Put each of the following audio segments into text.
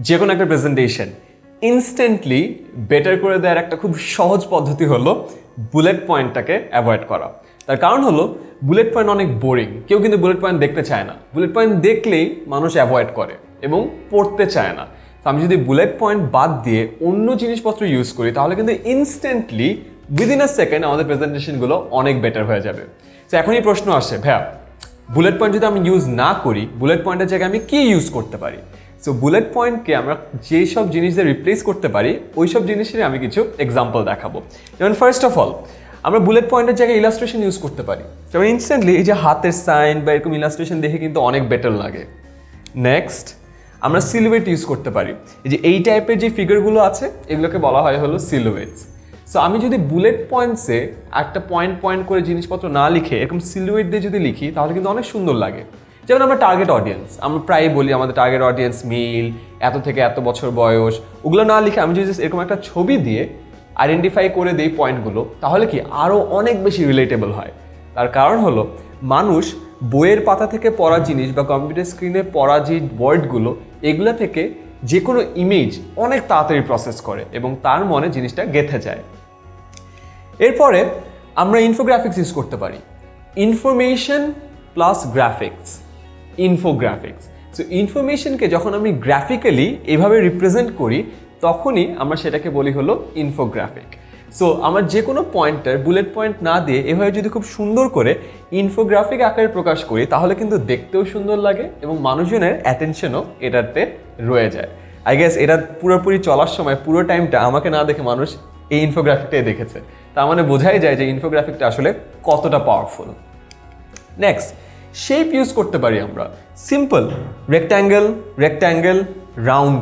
যে কোনো একটা প্রেজেন্টেশন ইনস্ট্যান্টলি বেটার করে দেওয়ার একটা খুব সহজ পদ্ধতি হলো বুলেট পয়েন্টটাকে অ্যাভয়েড করা। তার কারণ হলো বুলেট পয়েন্ট অনেক বোরিং, কেউ কিন্তু বুলেট পয়েন্ট দেখতে চায় না। বুলেট পয়েন্ট দেখলেই মানুষ অ্যাভয়েড করে এবং পড়তে চায় না। তো আমি যদি বুলেট পয়েন্ট বাদ দিয়ে অন্য জিনিসপত্র ইউজ করি তাহলে কিন্তু ইনস্ট্যান্টলি উইদিন আ সেকেন্ড আমাদের প্রেজেন্টেশনগুলো অনেক বেটার হয়ে যাবে। তো এখনই প্রশ্ন আসে, ভাইয়া বুলেট পয়েন্ট যদি আমি ইউজ না করি, বুলেট পয়েন্টের জায়গায় আমি কি ইউজ করতে পারি? সো বুলেট পয়েন্টকে আমরা যেই সব জিনিস দিয়ে রিপ্লেস করতে পারি ওই সব জিনিসের আমি কিছু এক্সাম্পল দেখাবো। যেমন ফার্স্ট অফ অল আমরা বুলেট পয়েন্টের জায়গায় ইলাস্ট্রেশন ইউজ করতে পারি। যেমন ইনস্ট্যান্টলি এই যে হাতের সাইন বা এরকম ইলাস্ট্রেশন দেখে কিন্তু অনেক বেটার লাগে। নেক্সট আমরা সিলুয়েট ইউজ করতে পারি। এই যে এই টাইপের যে ফিগারগুলো আছে এগুলোকে বলা হয় হলো সিলুয়েটস। সো আমি যদি বুলেট পয়েন্টসে একটা পয়েন্ট পয়েন্ট করে জিনিসপত্র না লিখে এরকম সিলুয়েট দিয়ে যদি লিখি তাহলে কিন্তু অনেক সুন্দর লাগে। যেমন আমরা টার্গেট অডিয়েন্স, আমরা প্রায়ই বলি আমাদের টার্গেট অডিয়েন্স মেল, এত থেকে এত বছর বয়স, ওগুলো না লিখে আমি যদি এরকম একটা ছবি দিয়ে আইডেন্টিফাই করে দিই পয়েন্টগুলো তাহলে কি আরও অনেক বেশি রিলেটেবল হয়। তার কারণ হলো মানুষ বইয়ের পাতা থেকে পড়া জিনিস বা কম্পিউটার স্ক্রিনে পড়া যে ওয়ার্ডগুলো এগুলো থেকে যে কোনো ইমেজ অনেক তাড়াতাড়ি প্রসেস করে এবং তার মনে জিনিসটা গেঁথে যায়। এরপরে আমরা ইনফোগ্রাফিক্স ইউজ করতে পারি। Information plus graphics, infographics. So ইনফরমেশনকে যখন আমি গ্রাফিক্যালি এভাবে রিপ্রেজেন্ট করি তখনই আমরা সেটাকে বলি হলো ইনফোগ্রাফিক। সো আমার যে কোনো পয়েন্টার বুলেট পয়েন্ট না দিয়ে এভাবে যদি খুব সুন্দর করে ইনফোগ্রাফিক আকারে প্রকাশ করি তাহলে কিন্তু দেখতেও সুন্দর লাগে এবং মানুষজনের অ্যাটেনশনও এটাতে রয়ে যায়। আই গেস এটা পুরোপুরি চলার সময় পুরো টাইমটা আমাকে না দেখে মানুষ এই ইনফোগ্রাফিকটাই দেখেছে। তার মানে বোঝাই যায় যে ইনফোগ্রাফিকটা আসলে কতটা পাওয়ারফুল। নেক্সট শেপ ইউজ করতে পারি আমরা। Simple rectangle, rectangle, round,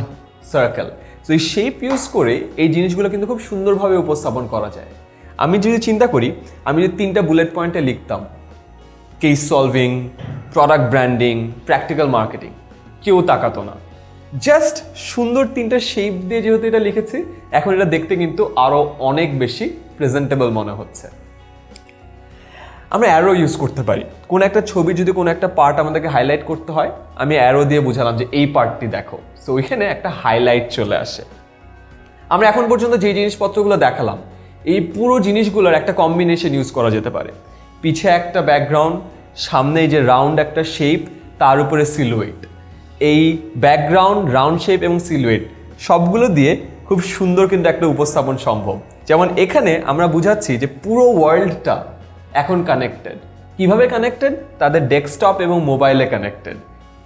circle. তো এই শেপ ইউজ করে এই জিনিসগুলো কিন্তু খুব সুন্দরভাবে উপস্থাপন করা যায়। আমি যদি চিন্তা করি আমি যদি 3টা বুলেট পয়েন্টে লিখতাম case solving, product branding, practical marketing, কেউ তাকাতো না। জাস্ট সুন্দর 3টা শেপ দিয়ে যেহেতু এটা লিখেছি এখন এটা দেখতে কিন্তু আরও অনেক বেশি প্রেজেন্টেবল মনে হচ্ছে। আমরা অ্যারো ইউজ করতে পারি। কোন একটা ছবি যদি কোনো একটা পার্ট আমাদেরকে হাইলাইট করতে হয় আমি অ্যারো দিয়ে বুঝালাম যে এই পার্টটি দেখো, সো ওইখানে একটা হাইলাইট চলে আসে। আমরা এখন পর্যন্ত যে জিনিসপত্রগুলো দেখালাম এই পুরো জিনিসগুলোর একটা কম্বিনেশন ইউজ করা যেতে পারে। পিছে একটা ব্যাকগ্রাউন্ড, সামনে এই যে রাউন্ড একটা শেপ, তার উপরে সিলুয়েট। এই ব্যাকগ্রাউন্ড, রাউন্ড শেপ এবং সিলুয়েট সবগুলো দিয়ে খুব সুন্দর কিন্তু একটা উপস্থাপন সম্ভব। যেমন এখানে আমরা বুঝাচ্ছি যে পুরো ওয়ার্ল্ডটা এখন কানেক্টেড। কিভাবে কানেক্টেড? তাদের ডেস্কটপ এবং মোবাইলে কানেক্টেড।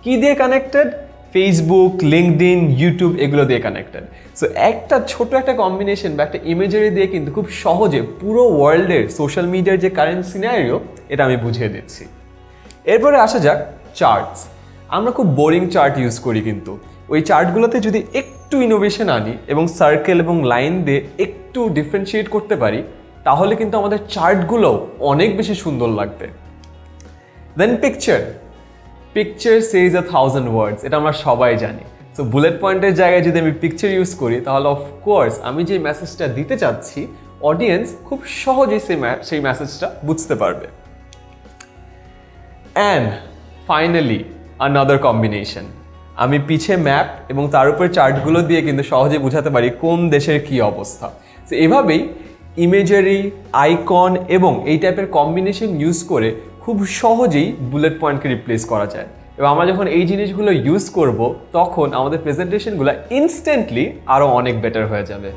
কি দিয়ে কানেক্টেড? ফেসবুক, লিঙ্কডইন, ইউটিউব এগুলো দিয়ে কানেক্টেড। সো একটা ছোট একটা কম্বিনেশন বা একটা ইমেজারি দিয়ে কিন্তু খুব সহজে পুরো ওয়ার্ল্ডের সোশ্যাল মিডিয়ার যে কারেন্ট সিনারিও এটা আমি বুঝিয়ে দিচ্ছি। এরপরে আসা যাক চার্টস। আমরা খুব বোরিং চার্ট ইউজ করি, কিন্তু ওই চার্টগুলোতে যদি একটু ইনোভেশন আনি এবং সার্কেল এবং লাইন দিয়ে একটু ডিফারেন্সিয়েট করতে পারি তাহলে কিন্তু আমাদের চার্টগুলোও অনেক বেশি সুন্দর লাগবে। দেন পিকচার, পিকচার সেজ 1000 ওয়ার্ডস, এটা আমরা সবাই জানি। সো বুলেট পয়েন্টের জায়গায় যদি আমি পিকচার ইউজ করি তাহলে অফকোর্স আমি যে মেসেজটা দিতে চাচ্ছি অডিয়েন্স খুব সহজেই সেই মেসেজটা বুঝতে পারবে। অ্যান্ড ফাইনালি আনাদার কম্বিনেশন, আমি পিছে ম্যাপ এবং তার উপরে চার্টগুলো দিয়ে কিন্তু সহজে বোঝাতে পারি কোন দেশের কি অবস্থা। তো এভাবেই ইমেজারি, আইকন এবং এই টাইপের কম্বিনেশন ইউজ করে খুব সহজেই বুলেট পয়েন্টকে রিপ্লেস করা যায়। এবং আমরা যখন এই জিনিসগুলো ইউজ করব তখন আমাদের প্রেজেন্টেশনগুলো ইনস্ট্যান্টলি আরও অনেক বেটার হয়ে যাবে।